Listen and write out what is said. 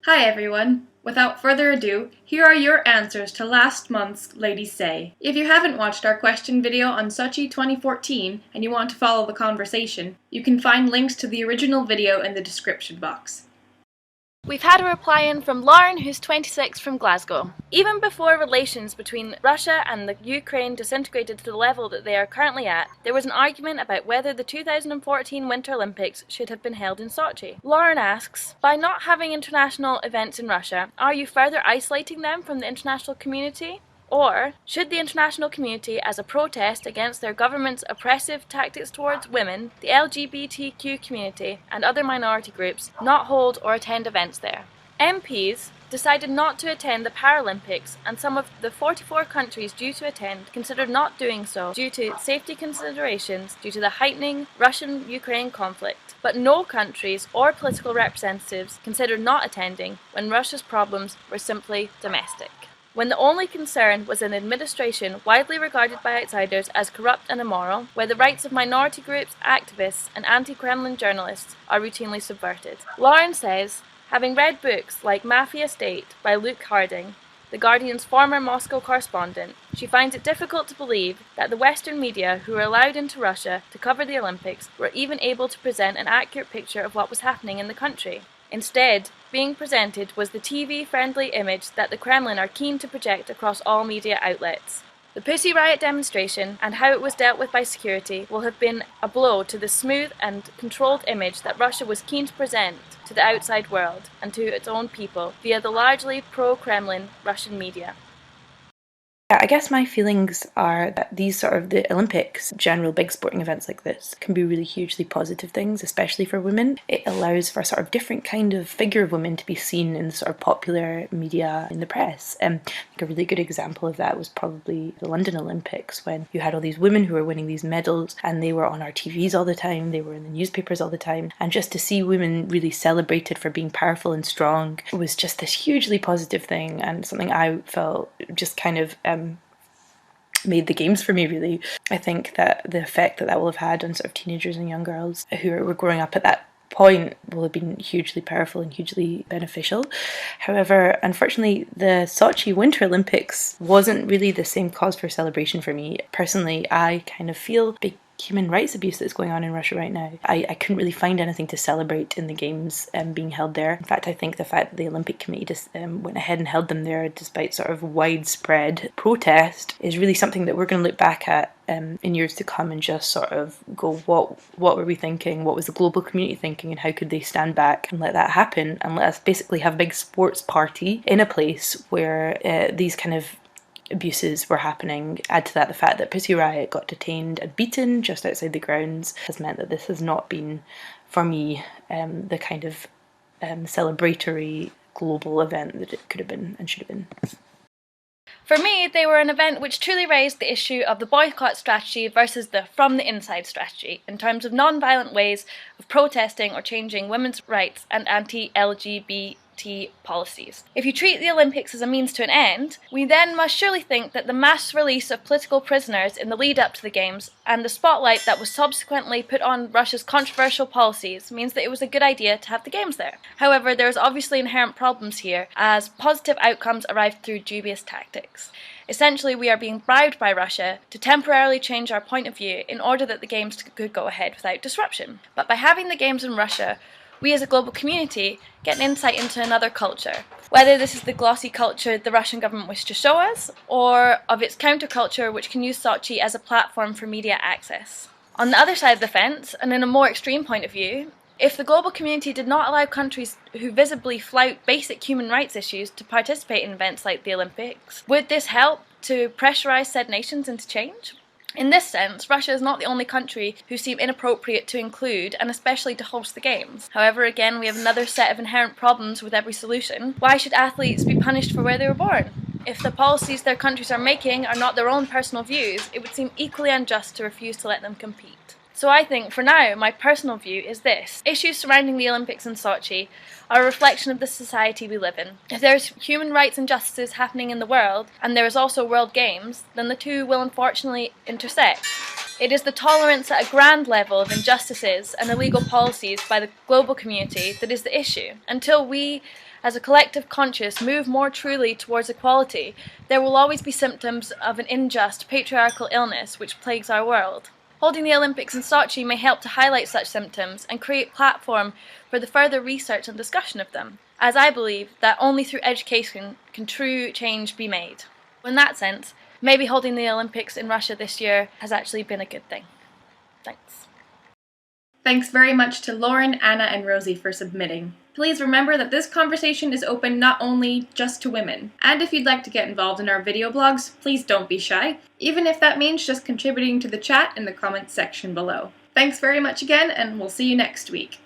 Hi everyone! Without further ado, here are your answers to last month's LadySAY. If you haven't watched our question video on Sochi 2014 and you want to follow the conversation, you can find links to the original video in the description box. We've had a reply in from Lauren, who's 26, from Glasgow. Even before relations between Russia and the Ukraine disintegrated to the level that they are currently at, there was an argument about whether the 2014 Winter Olympics should have been held in Sochi. Lauren asks, by not having international events in Russia, are you further isolating them from the international community? Or, should the international community, as a protest against their government's oppressive tactics towards women, the LGBTQ community, and other minority groups, not hold or attend events there? MPs decided not to attend the Paralympics, and some of the 44 countries due to attend considered not doing so due to safety considerations due to the heightening Russian-Ukraine conflict. But no countries or political representatives considered not attending when Russia's problems were simply domestic. When the only concern was an administration widely regarded by outsiders as corrupt and immoral, where the rights of minority groups, activists, and anti-Kremlin journalists are routinely subverted. Lauren says, having read books like Mafia State by Luke Harding, The Guardian's former Moscow correspondent, she finds it difficult to believe that the Western media who were allowed into Russia to cover the Olympics were even able to present an accurate picture of what was happening in the country. Instead, being presented was the TV-friendly image that the Kremlin are keen to project across all media outlets. The Pussy Riot demonstration and how it was dealt with by security will have been a blow to the smooth and controlled image that Russia was keen to present to the outside world and to its own people via the largely pro-Kremlin Russian media. Yeah, I guess my feelings are that these sort of the Olympics, general big sporting events like this, can be really hugely positive things, especially for women. It allows for a sort of different kind of figure of women to be seen in the sort of popular media in the press. I think a really good example of that was probably the London Olympics, when you had all these women who were winning these medals and they were on our TVs all the time, they were in the newspapers all the time, and just to see women really celebrated for being powerful and strong was just this hugely positive thing, and something I felt just kind of made the games for me, really. I think that the effect that will have had on sort of teenagers and young girls who were growing up at that point will have been hugely powerful and hugely beneficial. However, unfortunately, the Sochi Winter Olympics wasn't really the same cause for celebration for me. Personally, I kind of feel big human rights abuse that's going on in Russia right now. I couldn't really find anything to celebrate in the games being held there. In fact, I think the fact that the Olympic Committee just went ahead and held them there despite sort of widespread protest is really something that we're going to look back at in years to come and just sort of go, what were we thinking? What was the global community thinking? And how could they stand back and let that happen and let us basically have a big sports party in a place where these kind of abuses were happening. Add to that the fact that Pussy Riot got detained and beaten just outside the grounds has meant that this has not been, for me, the kind of celebratory global event that it could have been and should have been. For me, they were an event which truly raised the issue of the boycott strategy versus the from the inside strategy in terms of non-violent ways of protesting or changing women's rights and anti-LGBT policies. If you treat the Olympics as a means to an end, we then must surely think that the mass release of political prisoners in the lead up to the Games and the spotlight that was subsequently put on Russia's controversial policies means that it was a good idea to have the Games there. However, there is obviously inherent problems here as positive outcomes arrived through dubious tactics. Essentially, we are being bribed by Russia to temporarily change our point of view in order that the Games could go ahead without disruption. But by having the Games in Russia, we as a global community get an insight into another culture, whether this is the glossy culture the Russian government wished to show us, or of its counterculture which can use Sochi as a platform for media access. On the other side of the fence, and in a more extreme point of view, if the global community did not allow countries who visibly flout basic human rights issues to participate in events like the Olympics, would this help to pressurise said nations into change? In this sense, Russia is not the only country who seem inappropriate to include, and especially to host the Games. However, again, we have another set of inherent problems with every solution. Why should athletes be punished for where they were born? If the policies their countries are making are not their own personal views, it would seem equally unjust to refuse to let them compete. So I think, for now, my personal view is this. Issues surrounding the Olympics in Sochi are a reflection of the society we live in. If there's human rights injustices happening in the world, and there is also World Games, then the two will unfortunately intersect. It is the tolerance at a grand level of injustices and illegal policies by the global community that is the issue. Until we as a collective conscience move more truly towards equality, there will always be symptoms of an unjust, patriarchal illness which plagues our world. Holding the Olympics in Sochi may help to highlight such symptoms and create a platform for the further research and discussion of them, as I believe that only through education can true change be made. In that sense, maybe holding the Olympics in Russia this year has actually been a good thing. Thanks. Thanks very much to Lauren, Anna, and Rosie for submitting. Please remember that this conversation is open not only just to women. And if you'd like to get involved in our video blogs, please don't be shy, even if that means just contributing to the chat in the comments section below. Thanks very much again, and we'll see you next week.